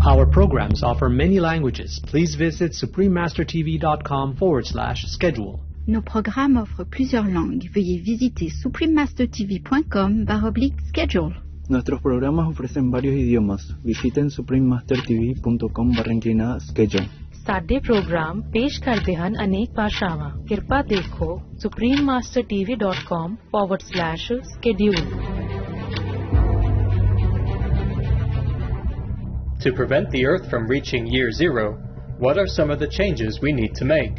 Our programs offer many languages. Please visit suprememastertv.com/schedule. Nos programmes offrent plusieurs langues. Veuillez visiter suprememastertv.com/schedule. Nuestros programas ofrecen varios idiomas. Visiten suprememastertv.com/schedule. ਸਾਡੇ programme ਪੇਸ਼ ਕਰਦੇ ਹਨ ਅਨੇਕ ਭਾਸ਼ਾਵਾਂ। ਕਿਰਪਾ ਦੇਖੋ suprememastertv.com/schedule. To prevent the Earth from reaching year zero, what are some of the changes we need to make?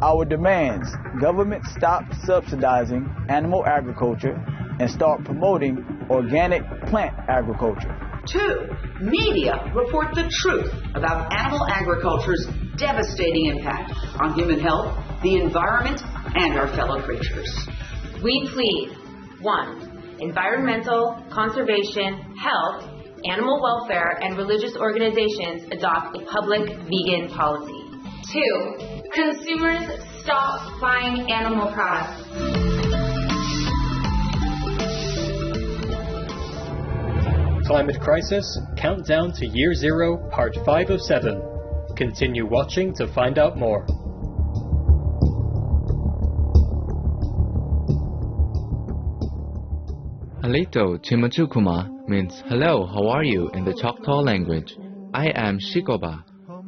Our demands: government stop subsidizing animal agriculture and start promoting organic plant agriculture. 2, media report the truth about animal agriculture's devastating impact on human health, the environment, and our fellow creatures. We plead: 1, environmental, conservation, health, animal welfare, and religious organizations adopt a public vegan policy. 2, consumers stop buying animal products. Climate Crisis, Countdown to Year Zero, Part 5 of 7. Continue watching to find out more. Halito Chimachukuma means hello, how are you in the Choctaw language. I am Shikoba.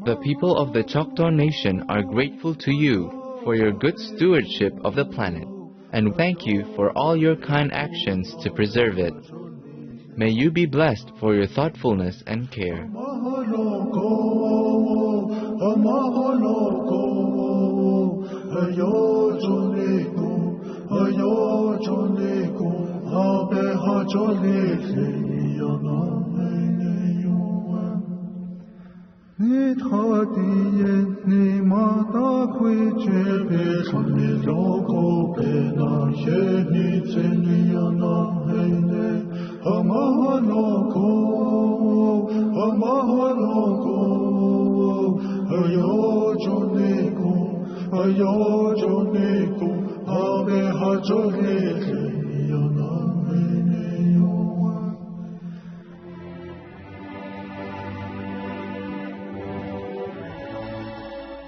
The people of the Choctaw Nation are grateful to you for your good stewardship of the planet, and thank you for all your kind actions to preserve it. May you be blessed for your thoughtfulness and care.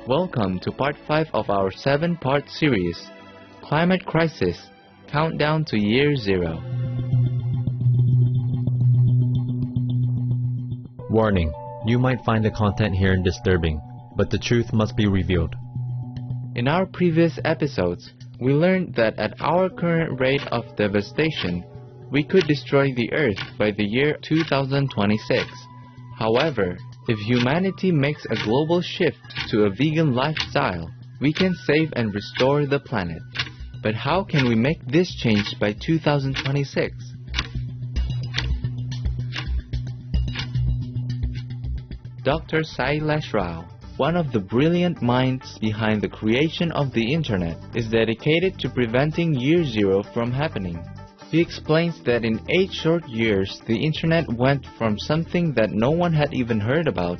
Welcome to part 5 of our 7-part series, Climate Crisis, Countdown to Year Zero. Warning, you might find the content here disturbing, but the truth must be revealed. In our previous episodes, we learned that at our current rate of devastation, we could destroy the Earth by the year 2026. However, if humanity makes a global shift to a vegan lifestyle, we can save and restore the planet. But how can we make this change by 2026? Dr. Sailesh Rao, one of the brilliant minds behind the creation of the Internet, is dedicated to preventing Year Zero from happening. He explains that in 8 short years, the Internet went from something that no one had even heard about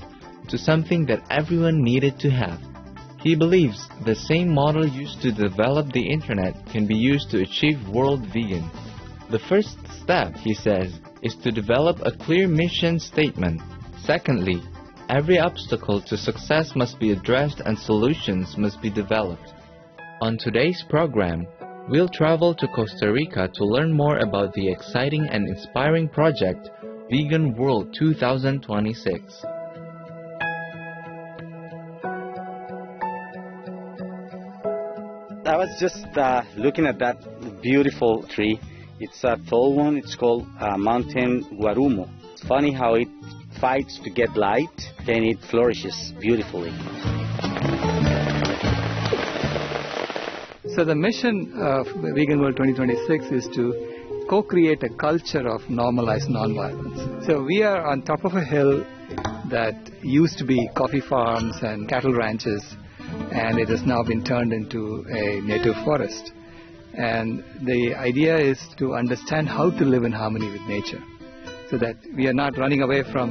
to something that everyone needed to have. He believes the same model used to develop the Internet can be used to achieve world vegan. The first step, he says, is to develop a clear mission statement. Secondly, every obstacle to success must be addressed and solutions must be developed. On today's program, we'll travel to Costa Rica to learn more about the exciting and inspiring project, Vegan World 2026. I was just looking at that beautiful tree. It's a tall one. It's called Mountain Guarumo. It's funny how it fights to get light, then it flourishes beautifully. So the mission of Vegan World 2026 is to co-create a culture of normalized nonviolence. So we are on top of a hill that used to be coffee farms and cattle ranches, and it has now been turned into a native forest. And the idea is to understand how to live in harmony with nature, so that we are not running away from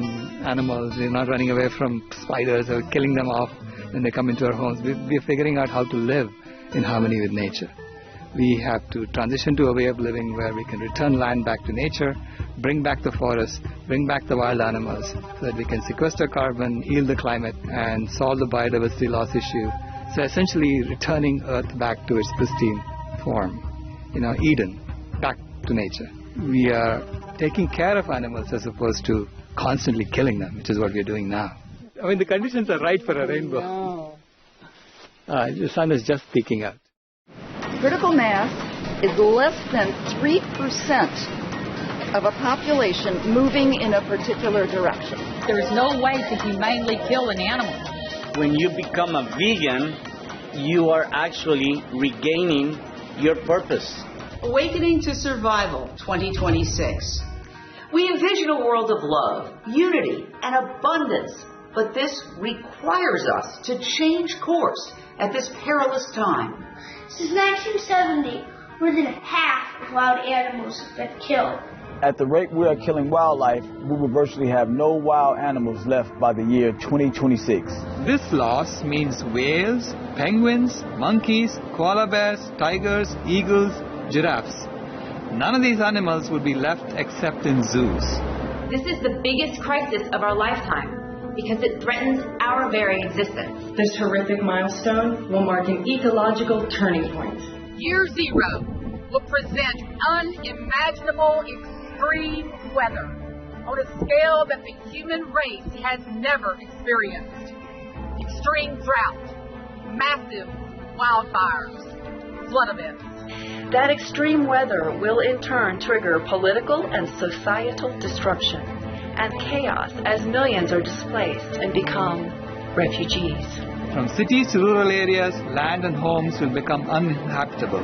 animals, we are not running away from spiders or killing them off when they come into our homes. We are figuring out how to live in harmony with nature. We have to transition to a way of living where we can return land back to nature, bring back the forest, bring back the wild animals, so that we can sequester carbon, heal the climate, and solve the biodiversity loss issue. So essentially returning Earth back to its pristine form, Eden, back to nature. We are taking care of animals as opposed to constantly killing them, which is what we are doing now. I mean, the conditions are right for a rainbow. The sun is just peeking out. Critical mass is less than 3% of a population moving in a particular direction. There is no way to humanely kill an animal. When you become a vegan, you are actually regaining your purpose. Awakening to Survival 2026. We envision a world of love, unity, and abundance, but this requires us to change course at this perilous time. Since 1970, more than half of wild animals have been killed. At the rate we are killing wildlife, we will virtually have no wild animals left by the year 2026. This loss means whales, penguins, monkeys, koala bears, tigers, eagles, giraffes. None of these animals would be left except in zoos. This is the biggest crisis of our lifetime because it threatens our very existence. This horrific milestone will mark an ecological turning point. Year zero will present unimaginable extreme weather on a scale that the human race has never experienced. Extreme drought, massive wildfires, flood events. That extreme weather will in turn trigger political and societal disruption and chaos as millions are displaced and become refugees. From cities to rural areas, land and homes will become uninhabitable.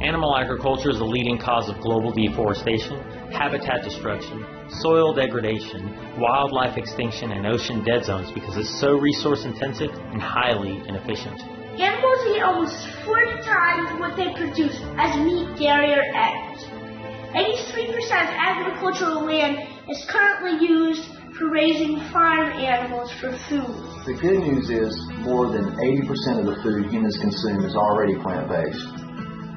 Animal agriculture is the leading cause of global deforestation, habitat destruction, soil degradation, wildlife extinction, and ocean dead zones because it's so resource intensive and highly inefficient. Animals eat almost 40 times what they produce as meat, dairy, or eggs. 83% of agricultural land is currently used for raising farm animals for food. The good news is more than 80% of the food humans consume is already plant-based.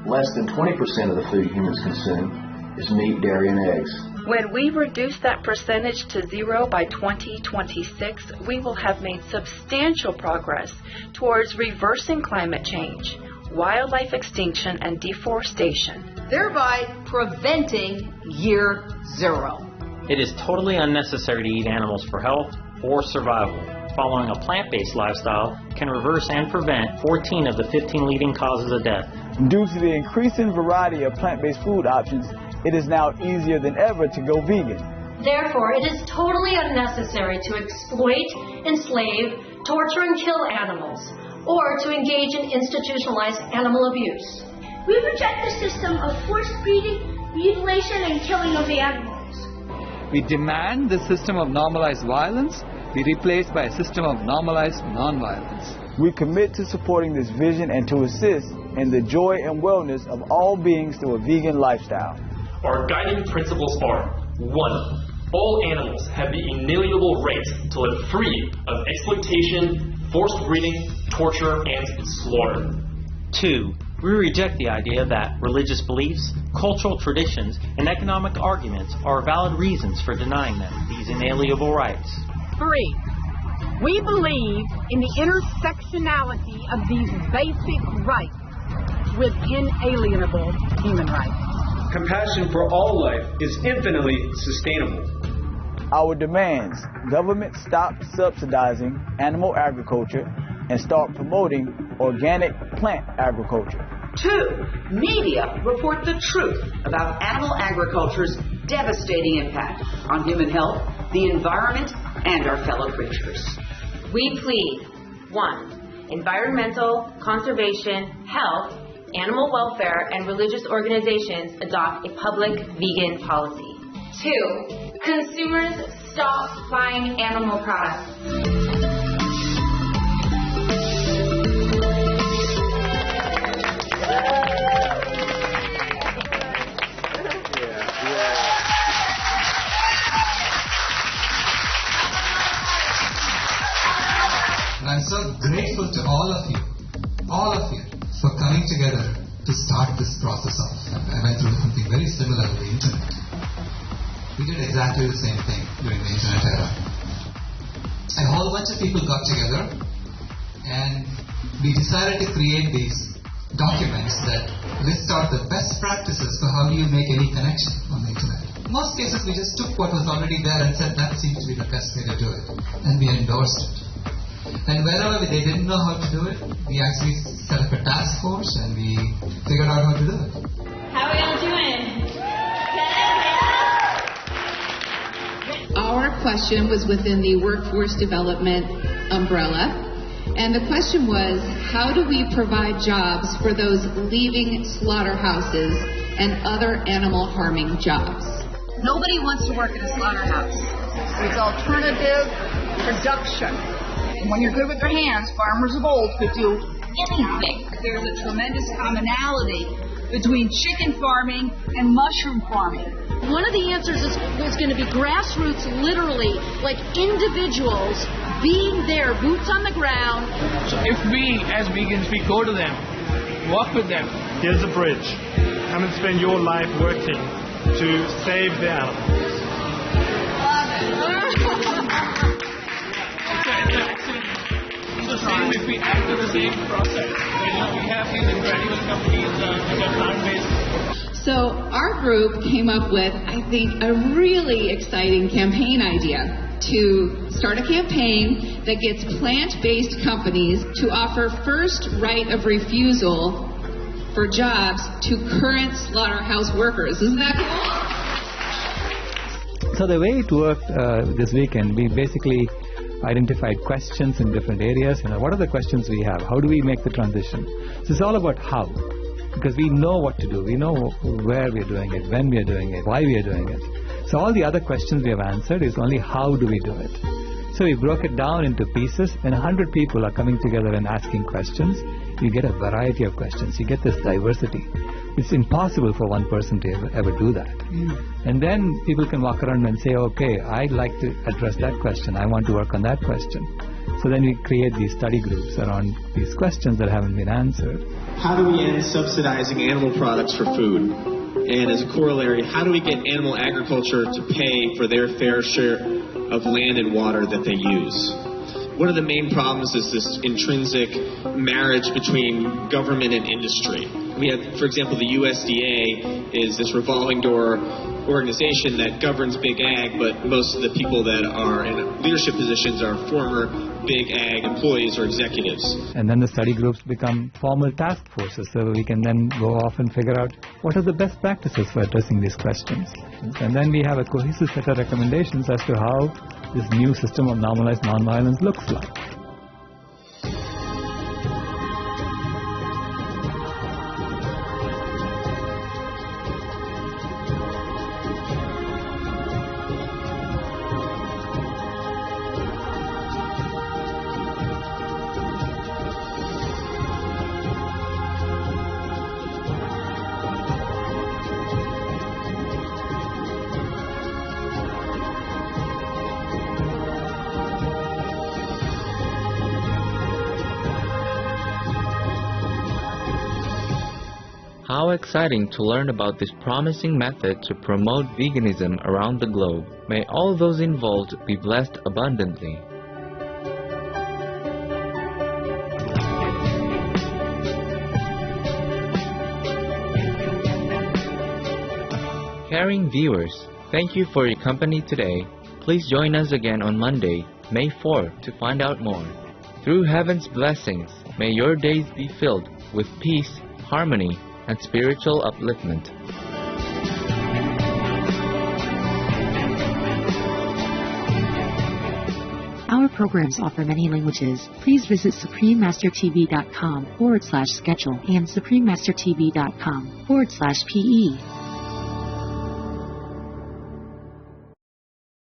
Less than 20% of the food humans consume is meat, dairy, and eggs. When we reduce that percentage to zero by 2026, we will have made substantial progress towards reversing climate change, wildlife extinction, and deforestation, thereby preventing year zero. It is totally unnecessary to eat animals for health or survival. Following a plant-based lifestyle can reverse and prevent 14 of the 15 leading causes of death. Due to the increasing variety of plant-based food options, it is now easier than ever to go vegan. Therefore, it is totally unnecessary to exploit, enslave, torture, and kill animals, or to engage in institutionalized animal abuse. We reject the system of forced breeding, mutilation, and killing of animals. We demand the system of normalized violence be replaced by a system of normalized nonviolence. We commit to supporting this vision and to assist in the joy and wellness of all beings through a vegan lifestyle. Our guiding principles are: 1. All animals have the inalienable right to live free of exploitation, forced breeding, torture, and slaughter. 2. We reject the idea that religious beliefs, cultural traditions, and economic arguments are valid reasons for denying them these inalienable rights. 3. We believe in the intersectionality of these basic rights with inalienable human rights. Compassion for all life is infinitely sustainable. Our demands: government stop subsidizing animal agriculture and start promoting organic plant agriculture. 2. Media report the truth about animal agriculture's devastating impact on human health, the environment, and our fellow creatures. We plead: 1. Environmental, conservation, health, animal welfare, and religious organizations adopt a public vegan policy. 2. Consumers stop buying animal products. And I'm so grateful to all of you, for coming together to to start this process off. I went through something very similar with the internet. We did exactly the same thing during the internet era. A whole bunch of people got together and we decided to create these documents that list out the best practices for how you make any connection on the internet. In most cases, we just took what was already there and said that seems to be the best way to do it, and we endorsed it. And wherever they didn't know how to do it, we actually set up a task force and we figured out how to do it. How are y'all doing? Our question was within the workforce development umbrella. And the question was, how do we provide jobs for those leaving slaughterhouses and other animal harming jobs? Nobody wants to work in a slaughterhouse. It's alternative production. And when you're good with your hands, farmers of old could do anything. There's a tremendous commonality between chicken farming and mushroom farming. One of the answers is going to be grassroots, literally, like individuals being there, boots on the ground. So if we, as vegans, we go to them, walk with them. Here's a bridge. Come and spend your life working to save the animals. It's the same if we act in the same process. We have these incredible companies which are plant-based. So our group came up with, I think, a really exciting campaign idea to start a campaign that gets plant-based companies to offer first right of refusal for jobs to current slaughterhouse workers. Isn't that cool? So the way it worked this weekend, we basically identified questions in different areas. What are the questions we have? How do we make the transition? So it's all about how. Because we know what to do. We know where we are doing it, when we are doing it, why we are doing it. So all the other questions we have answered is only how do we do it. So we broke it down into pieces, and 100 people are coming together and asking questions. You get a variety of questions. You get this diversity. It's impossible for one person to ever do that. And then people can walk around and say, okay, I'd like to address that question. I want to work on that question. So then we create these study groups around these questions that haven't been answered. How do we end subsidizing animal products for food? And as a corollary, how do we get animal agriculture to pay for their fair share of land and water that they use? One of the main problems is this intrinsic marriage between government and industry. We have, for example, the USDA is this revolving door organization that governs big ag, but most of the people that are in leadership positions are former big ag employees or executives. And then the study groups become formal task forces, so we can then go off and figure out what are the best practices for addressing these questions. And then we have a cohesive set of recommendations as to how this new system of normalized nonviolence looks like. How exciting to learn about this promising method to promote veganism around the globe. May all those involved be blessed abundantly. Caring viewers, thank you for your company today. Please join us again on Monday, May 4, to find out more. Through heaven's blessings, may your days be filled with peace, harmony, and spiritual upliftment. Our programs offer many languages. Please visit suprememastertv.com/schedule and suprememastertv.com/PE.